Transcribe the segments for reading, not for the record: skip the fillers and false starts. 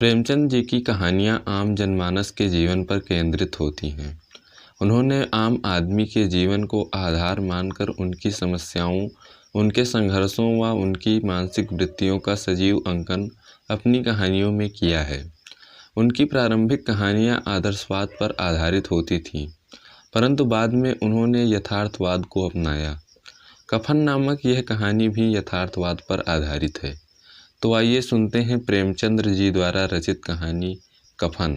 प्रेमचंद जी की कहानियाँ आम जनमानस के जीवन पर केंद्रित होती हैं। उन्होंने आम आदमी के जीवन को आधार मानकर उनकी समस्याओं, उनके संघर्षों व उनकी मानसिक वृत्तियों का सजीव अंकन अपनी कहानियों में किया है। उनकी प्रारंभिक कहानियाँ आदर्शवाद पर आधारित होती थीं, परंतु बाद में उन्होंने यथार्थवाद को अपनाया। कफन नामक यह कहानी भी यथार्थवाद पर आधारित है। तो आइए सुनते हैं प्रेमचंद्र जी द्वारा रचित कहानी कफन।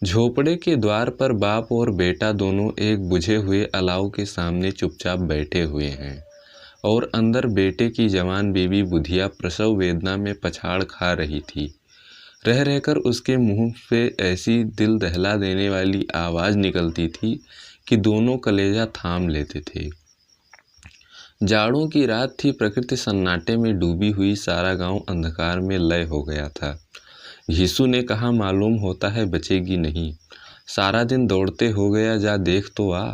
झोपड़े के द्वार पर बाप और बेटा दोनों एक बुझे हुए अलाव के सामने चुपचाप बैठे हुए हैं और अंदर बेटे की जवान बीवी बुधिया प्रसव वेदना में पछाड़ खा रही थी। रह रहकर उसके मुंह से ऐसी दिल दहला देने वाली आवाज़ निकलती थी कि दोनों कलेजा थाम लेते थे। जाड़ों की रात थी। प्रकृति सन्नाटे में डूबी हुई, सारा गांव अंधकार में लय हो गया था। घीसू ने कहा, मालूम होता है बचेगी नहीं। सारा दिन दौड़ते हो गया, जा देख तो आ।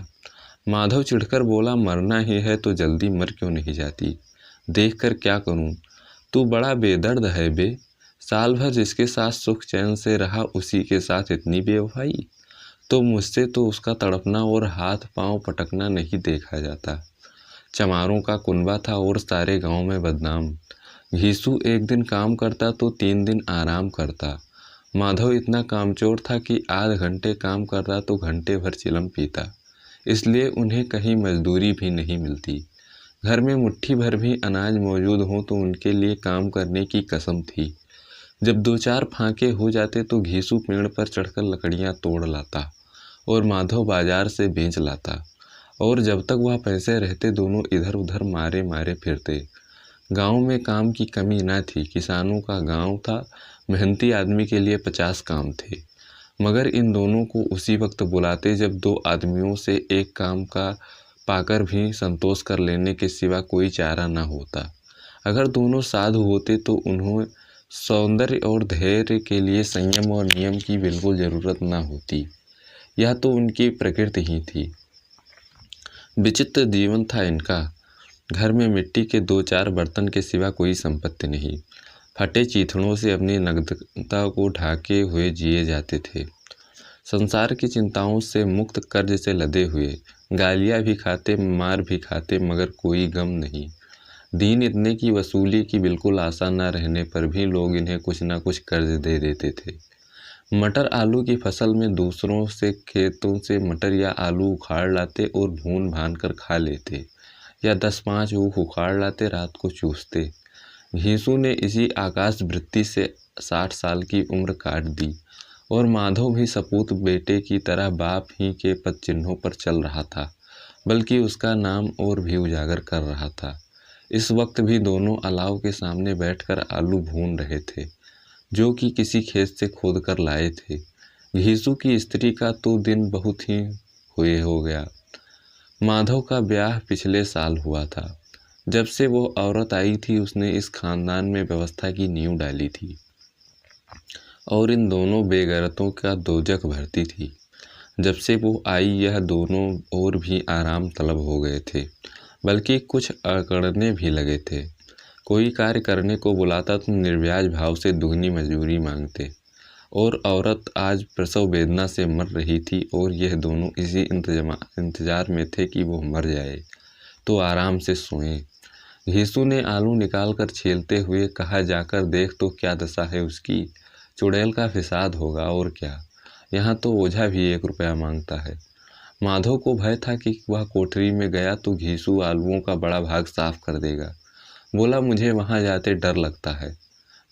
माधव चिढ़कर बोला, मरना ही है तो जल्दी मर क्यों नहीं जाती? देख कर क्या करूं? तू बड़ा बेदर्द है बे। साल भर जिसके साथ सुख चैन से रहा, उसी के साथ इतनी बेवफाई। तो मुझसे तो उसका तड़पना और हाथ पांव पटकना नहीं देखा जाता। चमारों का कुनबा था और सारे गांव में बदनाम। घीसू एक दिन काम करता तो 3 दिन आराम करता। माधव इतना कामचोर था कि आध घंटे काम करता तो घंटे भर चिलम पीता। इसलिए उन्हें कहीं मजदूरी भी नहीं मिलती। घर में मुट्ठी भर भी अनाज मौजूद हो तो उनके लिए काम करने की कसम थी। जब 2-4 फांके हो जाते तो घीसू पेड़ पर चढ़कर लकड़ियां तोड़ लाता और माधव बाजार से बेच लाता। और जब तक वह पैसे रहते दोनों इधर उधर मारे मारे फिरते। गांव में काम की कमी न थी। किसानों का गांव था। मेहनती आदमी के लिए 50 काम थे। मगर इन दोनों को उसी वक्त बुलाते जब 2 आदमियों से एक काम का पाकर भी संतोष कर लेने के सिवा कोई चारा न होता। अगर दोनों साधु होते तो उन्हें सौंदर्य और धैर्य के लिए संयम और नियम की बिल्कुल ज़रूरत न होती। यह तो उनकी प्रकृति ही थी। विचित्र जीवन था इनका। घर में मिट्टी के 2-4 बर्तन के सिवा कोई संपत्ति नहीं। फटे चीथड़ों से अपनी नग्नता को ढाके हुए जिए जाते थे। संसार की चिंताओं से मुक्त, कर्ज से लदे हुए। गालियाँ भी खाते, मार भी खाते, मगर कोई गम नहीं। दिन इतने की वसूली की बिल्कुल आशा न रहने पर भी लोग इन्हें कुछ न कुछ कर्ज दे देते थे। मटर आलू की फसल में दूसरों से खेतों से मटर या आलू उखाड़ लाते और भून भान कर खा लेते, या 10-5 ऊख उखाड़ लाते, रात को चूसते। घीसू ने इसी आकाश वृत्ति से 60 साल की उम्र काट दी और माधव भी सपूत बेटे की तरह बाप ही के पद चिन्हों पर चल रहा था, बल्कि उसका नाम और भी उजागर कर रहा था। इस वक्त भी दोनों अलाव के सामने बैठकर आलू भून रहे थे, जो कि किसी खेत से खोद कर लाए थे। घीसू की स्त्री का तो दिन बहुत ही हुए हो गया। माधव का ब्याह पिछले साल हुआ था। जब से वो औरत आई थी उसने इस खानदान में व्यवस्था की नींव डाली थी और इन दोनों बेगैरतों का दोजख भरती थी। जब से वो आई यह दोनों और भी आराम तलब हो गए थे, बल्कि कुछ अकड़ने भी लगे थे। कोई कार्य करने को बुलाता तो निर्व्याज भाव से दुगनी मजदूरी मांगते। और औरत आज प्रसव वेदना से मर रही थी और यह दोनों इसी इंतजार में थे कि वो मर जाए तो आराम से सोएं। घीसू ने आलू निकाल कर छीलते हुए कहा, जाकर देख तो क्या दशा है उसकी। चुड़ैल का फिसाद होगा और क्या। यहाँ तो ओझा भी 1 रुपया मांगता है। माधव को भय था कि वह कोठरी में गया तो घीसू आलूओं का बड़ा भाग साफ कर देगा। बोला, मुझे वहाँ जाते डर लगता है।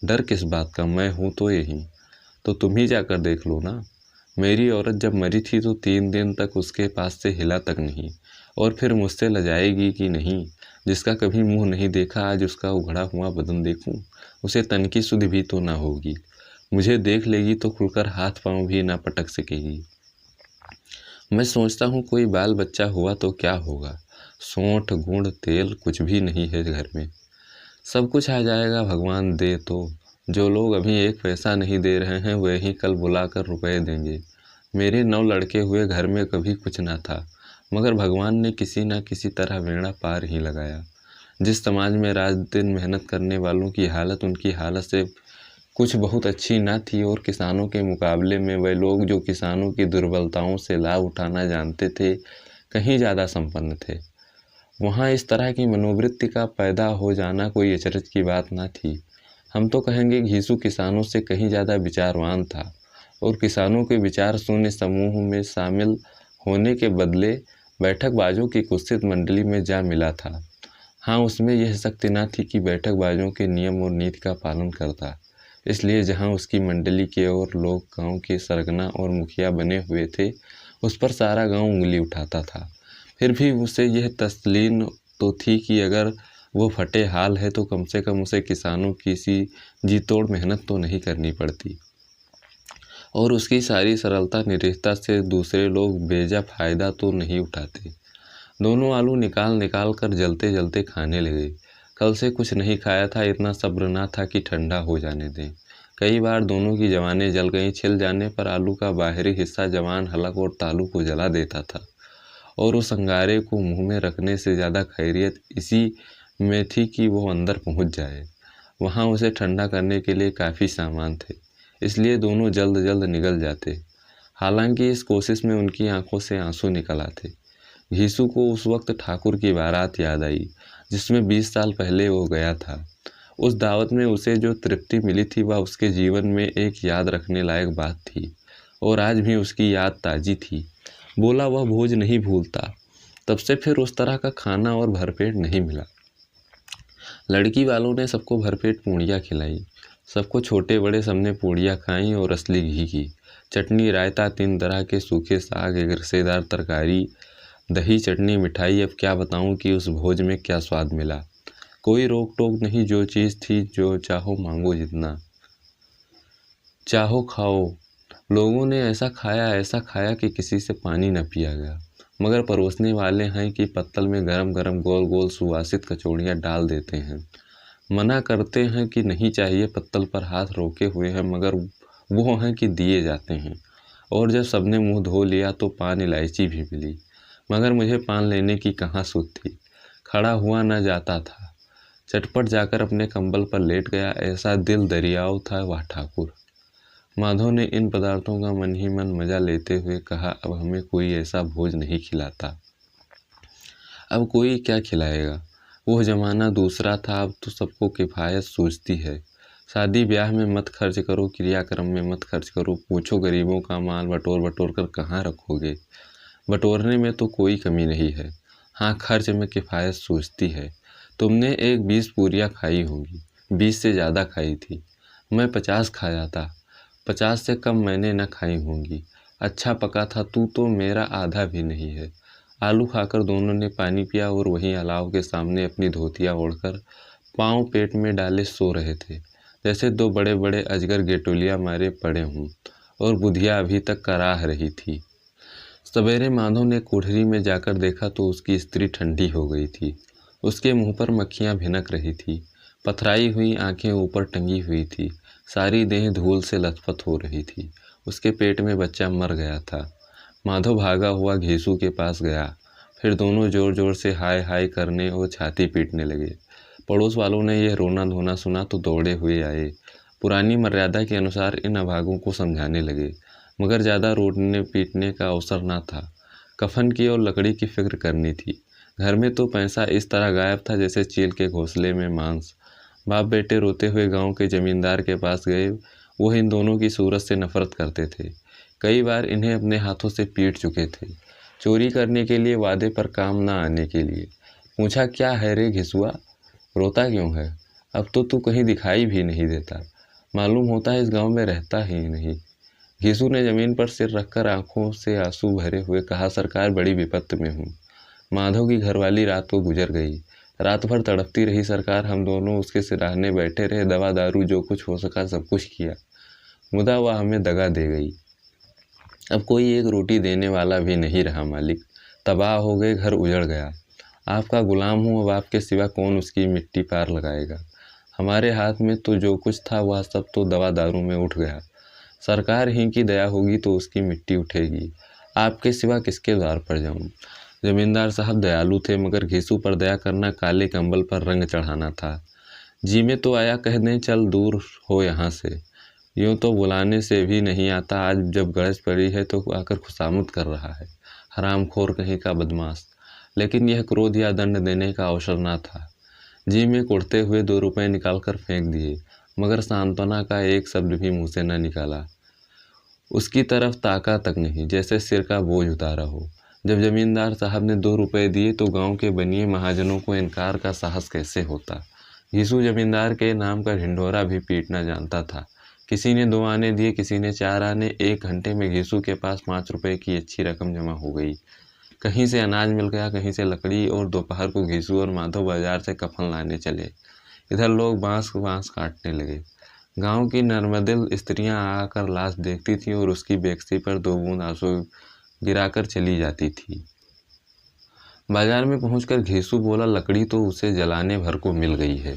डर किस बात का, मैं हूँ तो यहीं। तो तुम ही जाकर देख लो ना। मेरी औरत जब मरी थी तो 3 दिन तक उसके पास से हिला तक नहीं। और फिर मुझसे लजाएगी कि नहीं। जिसका कभी मुंह नहीं देखा आज उसका उघड़ा हुआ बदन देखूं, उसे तन की सुध भी तो ना होगी। मुझे देख लेगी तो खुलकर हाथ पांव भी ना पटक सकेगी। मैं सोचता हूँ कोई बाल बच्चा हुआ तो क्या होगा। सोंठ गुड़ तेल कुछ भी नहीं है घर में। सब कुछ आ जाएगा भगवान दे तो। जो लोग अभी 1 पैसा नहीं दे रहे हैं वही कल बुलाकर रुपए देंगे। मेरे 9 लड़के हुए घर में कभी कुछ ना था। मगर भगवान ने किसी न किसी तरह बेड़ा पार ही लगाया। जिस समाज में रात दिन मेहनत करने वालों की हालत उनकी हालत से कुछ बहुत अच्छी न थी और किसानों के मुकाबले में वे लोग जो किसानों की दुर्बलताओं से लाभ उठाना जानते थे कहीं ज़्यादा संपन्न थे, वहाँ इस तरह की मनोवृत्ति का पैदा हो जाना कोई अचरज की बात न थी। हम तो कहेंगे घीसू किसानों से कहीं ज़्यादा विचारवान था और किसानों के विचार शून्य समूह में शामिल होने के बदले बैठकबाजों की कुत्सित मंडली में जा मिला था। हाँ, उसमें यह शक्ति न थी कि बैठकबाजों के नियम और नीति का पालन करता, इसलिए जहाँ उसकी मंडली के और लोग गांव के सरगना और मुखिया बने हुए थे उस पर सारा गांव उंगली उठाता था। फिर भी उसे यह तस्लीन तो थी कि अगर वो फटे हाल है तो कम से कम उसे किसानों की सी जी तोड़ मेहनत तो नहीं करनी पड़ती और उसकी सारी सरलता निर्दयता से दूसरे लोग बेजा फायदा तो नहीं उठाते। दोनों आलू निकाल निकाल कर जलते जलते खाने लगे। कल से कुछ नहीं खाया था, इतना सब्र ना था कि ठंडा हो जाने दें। कई बार दोनों की जवानें जल गईं। छिल जाने पर आलू का बाहरी हिस्सा जवान हलक और तालू को जला देता था और उस अंगारे को मुंह में रखने से ज़्यादा खैरियत इसी में थी कि वो अंदर पहुंच जाए। वहाँ उसे ठंडा करने के लिए काफ़ी सामान थे, इसलिए दोनों जल्द जल्द निकल जाते। हालांकि इस कोशिश में उनकी आंखों से आंसू निकल आते। घीसू को उस वक्त ठाकुर की बारात याद आई जिसमें 20 साल पहले वो गया था। उस दावत में उसे जो तृप्ति मिली थी वह उसके जीवन में एक याद रखने लायक बात थी और आज भी उसकी याद ताज़ी थी। बोला वह भोज नहीं भूलता। तब से फिर उस तरह का खाना और भरपेट नहीं मिला। लड़की वालों ने सबको भरपेट पूड़ियाँ खिलाई। सबको छोटे बड़े सबने पूड़ियाँ खाईं और असली घी की चटनी, रायता, 3 तरह के सूखे साग, एक रसेदार तरकारी, दही, चटनी, मिठाई। अब क्या बताऊं कि उस भोज में क्या स्वाद मिला। कोई रोक टोक नहीं, जो चीज़ थी जो चाहो मांगो, जितना चाहो खाओ। लोगों ने ऐसा खाया कि किसी से पानी न पिया गया। मगर परोसने वाले हैं कि पत्तल में गरम गरम गोल गोल सुवासित कचौड़ियाँ डाल देते हैं। मना करते हैं कि नहीं चाहिए, पत्तल पर हाथ रोके हुए हैं, मगर वो हैं कि दिए जाते हैं। और जब सबने मुंह धो लिया तो पान इलायची भी मिली, मगर मुझे पान लेने की कहाँ सुध थी। खड़ा हुआ न जाता था। चटपट जाकर अपने कंबल पर लेट गया। ऐसा दिल दरियाव था वह ठाकुर। माधव ने इन पदार्थों का मन ही मन मजा लेते हुए कहा, अब हमें कोई ऐसा भोज नहीं खिलाता। अब कोई क्या खिलाएगा। वह जमाना दूसरा था। अब तो सबको किफ़ायत सूझती है। शादी ब्याह में मत खर्च करो, क्रियाक्रम में मत खर्च करो। पूछो गरीबों का माल बटोर बटोर कर कहाँ रखोगे। बटोरने में तो कोई कमी नहीं है, हाँ खर्च में किफ़ायत सूझती है। तुमने एक 20 पूरियाँ खाई होंगी, 20 से ज़्यादा खाई थी। मैं 50 खाया था, 50 से कम मैंने न खाई होंगी। अच्छा पका था, तू तो मेरा आधा भी नहीं है। आलू खाकर दोनों ने पानी पिया और वहीं अलाव के सामने अपनी धोतियाँ ओढ़कर पाँव पेट में डाले सो रहे थे, जैसे 2 बड़े बड़े अजगर गेटोलिया मारे पड़े हों और बुधिया अभी तक कराह रही थी। सवेरे माधव ने कोठरी में जाकर देखा तो उसकी स्त्री ठंडी हो गई थी। उसके मुंह पर मक्खियां भिनक रही थी। पथराई हुई आंखें ऊपर टंगी हुई थी। सारी देह धूल से लथपथ हो रही थी। उसके पेट में बच्चा मर गया था। माधव भागा हुआ घीसू के पास गया। फिर दोनों जोर जोर से हाय हाय करने और छाती पीटने लगे। पड़ोस वालों ने यह रोना धोना सुना तो दौड़े हुए आए। पुरानी मर्यादा के अनुसार इन अभागों को समझाने लगे, मगर ज़्यादा रोने पीटने का अवसर ना था। कफन की और लकड़ी की फिक्र करनी थी। घर में तो पैसा इस तरह गायब था जैसे चील के घोंसले में मांस। बाप बेटे रोते हुए गांव के जमींदार के पास गए। वो इन दोनों की सूरत से नफरत करते थे। कई बार इन्हें अपने हाथों से पीट चुके थे, चोरी करने के लिए, वादे पर काम ना आने के लिए। पूछा, क्या है रे घिसुआ, रोता क्यों है? अब तो तू कहीं दिखाई भी नहीं देता। मालूम होता है इस गांव में रहता ही नहीं। घीसू ने जमीन पर सिर रखकर आंखों से आंसू भरे हुए कहा, सरकार बड़ी विपत्ति में हूँ। माधव की घरवाली रात को गुजर गई। रात भर तड़पती रही सरकार। हम दोनों उसके सिरहाने बैठे रहे। दवा दारू जो कुछ हो सका सब कुछ किया, मुदा वह हमें दगा दे गई। अब कोई एक रोटी देने वाला भी नहीं रहा मालिक। तबाह हो गए, घर उजड़ गया। आपका गुलाम हूँ, अब आपके सिवा कौन उसकी मिट्टी पार लगाएगा। हमारे हाथ में तो जो कुछ था वह सब तो दवा दारू में उठ गया। सरकार ही की दया होगी तो उसकी मिट्टी उठेगी। आपके सिवा किसके द्वार पर जाऊं। जमींदार साहब दयालु थे, मगर घीसू पर दया करना काले कंबल पर रंग चढ़ाना था। जी में तो आया कह दें चल दूर हो यहाँ से, यूं तो बुलाने से भी नहीं आता, आज जब गरज पड़ी है तो आकर खुशामद कर रहा है, हरामखोर कहीं का बदमाश। लेकिन यह क्रोध या दंड देने का अवसर ना था। जी में कुड़ते हुए 2 रुपए निकालकर फेंक दिए, मगर सांत्वना का एक शब्द भी मुंह से न निकाला। उसकी तरफ ताका तक नहीं, जैसे सिर का बोझ उतारा हो। जब जमींदार साहब ने 2 रुपए दिए तो गांव के बनिए महाजनों को इनकार का साहस कैसे होता। घीसू जमींदार के नाम का ढिंढोरा भी पीटना जानता था। किसी ने 2 आने दिए, किसी ने 4 आने। 1 घंटे में घीसू के पास 5 रुपए की अच्छी रकम जमा हो गई। कहीं से अनाज मिल गया, कहीं से लकड़ी, और दोपहर को घीसू और माधव बाजार से कफन लाने चले। इधर लोग बांस काटने लगे। गांव की नर्मदिल स्त्रियां आकर लाश देखती थीं और उसकी बेकसी पर 2 बूंद आंसू गिराकर चली जाती थी। बाजार में पहुंचकर घीसू बोला, लकड़ी तो उसे जलाने भर को मिल गई है।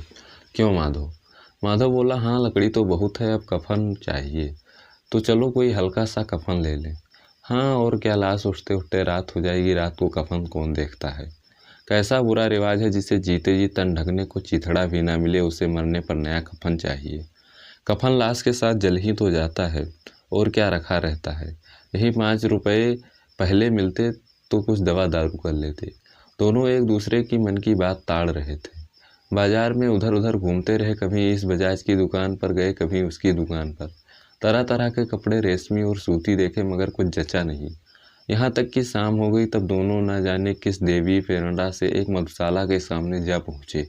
क्यों माधव? माधव बोला, हाँ लकड़ी तो बहुत है, अब कफन चाहिए, तो चलो कोई हल्का सा कफन ले लें। हाँ और क्या, लाश उठते उठते रात हो जाएगी, रात को कफन कौन देखता है। कैसा बुरा रिवाज है, जिसे जीते जी तन ढकने को चिथड़ा भी ना मिले, उसे मरने पर नया कफन चाहिए। कफन लाश के साथ जल ही तो जाता है, और क्या रखा रहता है। यही 5 रुपए पहले मिलते तो कुछ दवा दारू कर लेते। दोनों एक दूसरे की मन की बात ताड़ रहे थे। बाजार में उधर उधर घूमते रहे, कभी इस बजाज की दुकान पर गए, कभी उसकी दुकान पर। तरह तरह के कपड़े रेशमी और सूती देखे, मगर कुछ जचा नहीं। यहाँ तक कि शाम हो गई, तब दोनों न जाने किस देवी प्रेरणा से एक मधुशाला के सामने जा पहुँचे,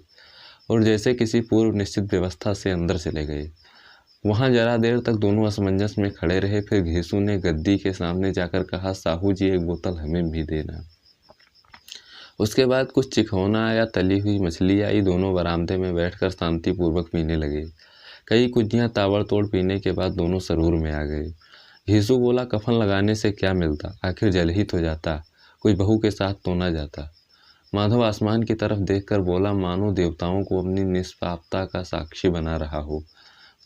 और जैसे किसी पूर्व निश्चित व्यवस्था से अंदर चले गए। वहाँ जरा देर तक दोनों असमंजस में खड़े रहे। फिर घीसू ने गद्दी के सामने जाकर कहा, साहू जी 1 बोतल हमें भी देना। उसके बाद कुछ चिखौना आया, तली हुई मछली आई। दोनों बरामदे में बैठकर शांतिपूर्वक पीने लगे। कई कुज्जियाँ ताबड़तोड़ पीने के बाद दोनों सरूर में आ गए। घीसू बोला, कफन लगाने से क्या मिलता, आखिर जल ही तो जाता, कोई बहू के साथ तो ना जाता। माधव आसमान की तरफ देखकर बोला, मानो देवताओं को अपनी निष्पापता का साक्षी बना रहा हो।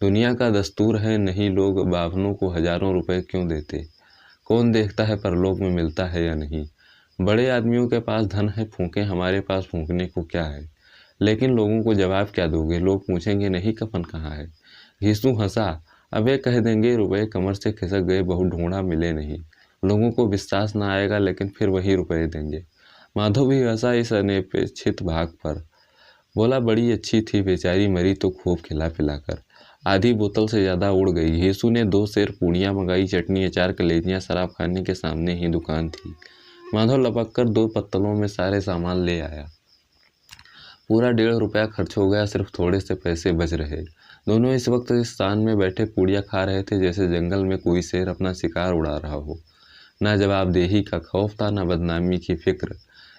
दुनिया का दस्तूर है, नहीं लोग बाभनों को हजारों रुपए क्यों देते। कौन देखता है परलोक में मिलता है या नहीं। बड़े आदमियों के पास धन है, फूंके, हमारे पास फूंकने को क्या है। लेकिन लोगों को जवाब क्या दोगे, लोग पूछेंगे नहीं कफन कहाँ है। घीसू हंसा, अबे कह देंगे रुपए कमर से खिसक गए, बहुत ढूंढा मिले नहीं। लोगों को विश्वास ना आएगा, लेकिन फिर वही रुपए देंगे। माधव भी हंसा इस अनपेक्षित भाग पर। बोला, बड़ी अच्छी थी, बेचारी मरी तो खूब खिला पिलाकर, आधी बोतल से ज़्यादा उड़ गई। घीसू ने 2 सेर पूड़ियाँ मंगाई, चटनी, अचार, कलेजियाँ। शराब खाने के सामने ही दुकान थी। माधव लपक कर 2 पत्तलों में सारे सामान ले आया। पूरा 1.5 रुपया खर्च हो गया, सिर्फ थोड़े से पैसे बच रहे। दोनों इस वक्त इस स्थान में बैठे पूड़ियाँ खा रहे थे, जैसे जंगल में कोई शेर अपना शिकार उड़ा रहा हो। ना जवाबदेही का खौफ था, ना बदनामी की फिक्र।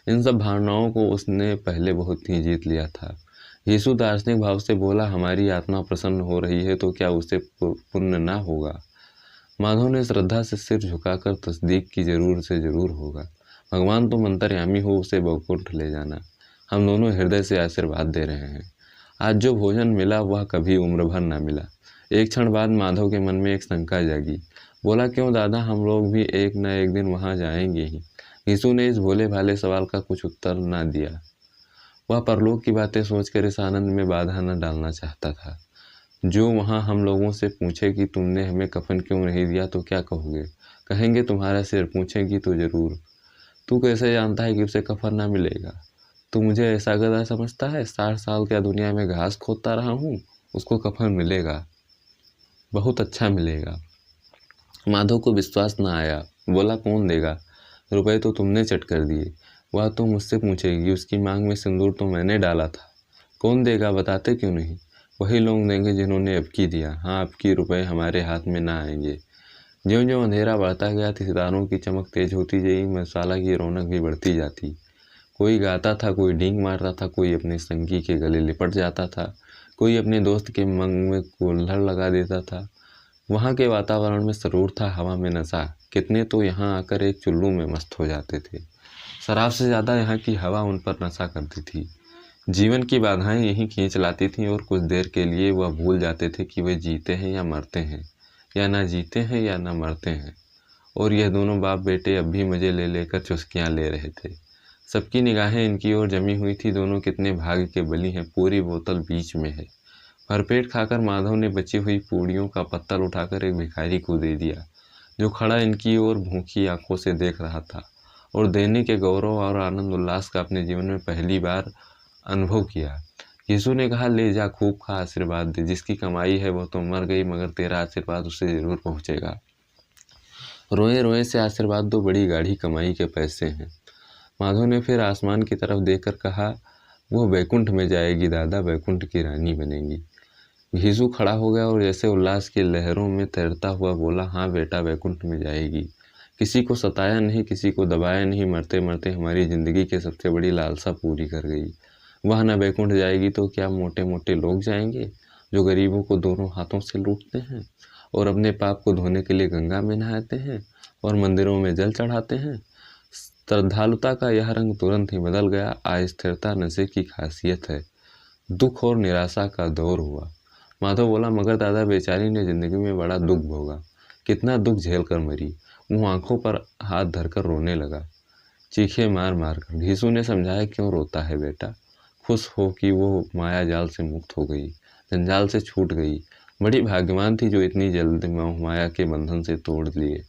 इन सब भावनाओं को उसने पहले बहुत ही जीत लिया था। यीशु दार्शनिक भाव से बोला, हमारी आत्मा प्रसन्न हो रही है तो क्या उसे पुण्य ना होगा। माधव ने श्रद्धा से सिर झुकाकर तस्दीक की, जरूर से जरूर होगा। भगवान तुम अंतर्यामी हो, उसे वैकुंठ ले जाना। हम दोनों हृदय से आशीर्वाद दे रहे हैं। आज जो भोजन मिला वह कभी उम्र भर ना मिला। एक क्षण बाद माधव के मन में एक शंका जागी। बोला, क्यों दादा, हम लोग भी एक न एक दिन वहाँ जाएंगे ही। यीशु ने इस भोले भाले सवाल का कुछ उत्तर ना दिया। वह परलोक की बातें सोचकर इस आनंद में बाधा न डालना चाहता था। जो वहाँ हम लोगों से पूछे कि तुमने हमें कफन क्यों नहीं दिया तो क्या कहोगे। कहेंगे तुम्हारा सिर। पूछेगी तो जरूर, तू कैसे जानता है कि उसे कफन ना मिलेगा। तू मुझे ऐसा गधा समझता है। 60 साल क्या दुनिया में घास खोदता रहा हूँ, उसको कफन मिलेगा, बहुत अच्छा मिलेगा। माधव को विश्वास न आया। बोला, कौन देगा, रुपए तो तुमने चट कर दिए। वह तो मुझसे पूछेगी, उसकी मांग में सिंदूर तो मैंने डाला था। कौन देगा, बताते क्यों नहीं। वही लोग देंगे जिन्होंने अबकी दिया। हाँ, अबकी रुपए हमारे हाथ में ना आएंगे। ज्यों ज्यों अंधेरा बढ़ता गया, सितारों की चमक तेज होती गई, मसाला की रौनक भी बढ़ती जाती। कोई गाता था, कोई डींग मारता था, कोई अपने संगी के गले लिपट जाता था, कोई अपने दोस्त के मंग में कुल्हड़ लगा देता था। वहाँ के वातावरण में सरूर था, हवा में नशा। कितने तो यहाँ आकर एक चुल्लू में मस्त हो जाते थे। शराब से ज़्यादा यहाँ की हवा उन पर नशा करती थी। जीवन की बाधाएं यहीं खींच लाती थीं, और कुछ देर के लिए वह भूल जाते थे कि वे जीते हैं या मरते हैं, या ना जीते हैं या ना मरते हैं। और यह दोनों बाप बेटे अब भी मज़े ले लेकर चुस्कियाँ ले रहे थे। सबकी निगाहें इनकी ओर जमी हुई थी। दोनों कितने भाग्य के बली हैं, पूरी बोतल बीच में है। भरपेट खाकर माधव ने बची हुई पूड़ियों का पत्तल उठाकर एक भिखारी को दे दिया, जो खड़ा इनकी ओर भूखी आंखों से देख रहा था और देने के गौरव और आनंद उल्लास का अपने जीवन में पहली बार अनुभव किया। यीशु ने कहा, ले जा, खूब खा, आशीर्वाद दे। जिसकी कमाई है वह तो मर गई, मगर तेरा आशीर्वाद उसे जरूर पहुंचेगा। रोए रोए से आशीर्वाद दो, बड़ी गाढ़ी कमाई के पैसे हैं। माधव ने फिर आसमान की तरफ देखकर कहा, वो बैकुंठ में जाएगी दादा, बैकुंठ की रानी बनेगी। घीसू खड़ा हो गया और जैसे उल्लास की लहरों में तैरता हुआ बोला, हाँ बेटा, बैकुंठ में जाएगी। किसी को सताया नहीं, किसी को दबाया नहीं, मरते मरते हमारी ज़िंदगी की सबसे बड़ी लालसा पूरी कर गई। वह न बैकुंठ जाएगी तो क्या मोटे मोटे लोग जाएंगे, जो गरीबों को दोनों हाथों से लूटते हैं और अपने पाप को धोने के लिए गंगा में नहाते हैं और मंदिरों में जल चढ़ाते हैं। श्रद्धालुता का यह रंग तुरंत ही बदल गया। अस्थिरता नशे की खासियत है। दुख और निराशा का दौर हुआ। माधव बोला, मगर दादा, बेचारी ने जिंदगी में बड़ा दुख भोगा, कितना दुख झेल कर मरी। वो आंखों पर हाथ धरकर रोने लगा, चीखे मार मार कर। घीसू ने समझाया, क्यों रोता है बेटा, खुश हो कि वो माया जाल से मुक्त हो गई, जंजाल से छूट गई। बड़ी भाग्यवान थी जो इतनी जल्द माया के बंधन से तोड़ लिए।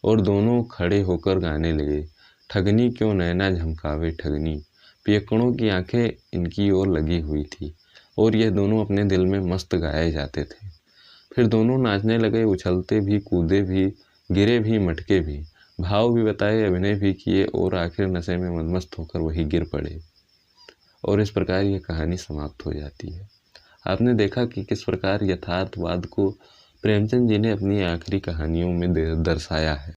और दोनों खड़े होकर गाने लगे, ठगनी क्यों नैना झमकावे ठगनी। पियक्कड़ों की आंखें इनकी ओर लगी हुई थी और ये दोनों अपने दिल में मस्त गाए जाते थे। फिर दोनों नाचने लगे, उछलते भी, कूदे भी, गिरे भी, मटके भी, भाव भी बताए, अभिनय भी किए और आखिर नशे में मदमस्त होकर वही गिर पड़े। और इस प्रकार यह कहानी समाप्त हो जाती है। आपने देखा कि किस प्रकार यथार्थवाद को प्रेमचंद जी ने अपनी आखिरी कहानियों में दर्शाया है।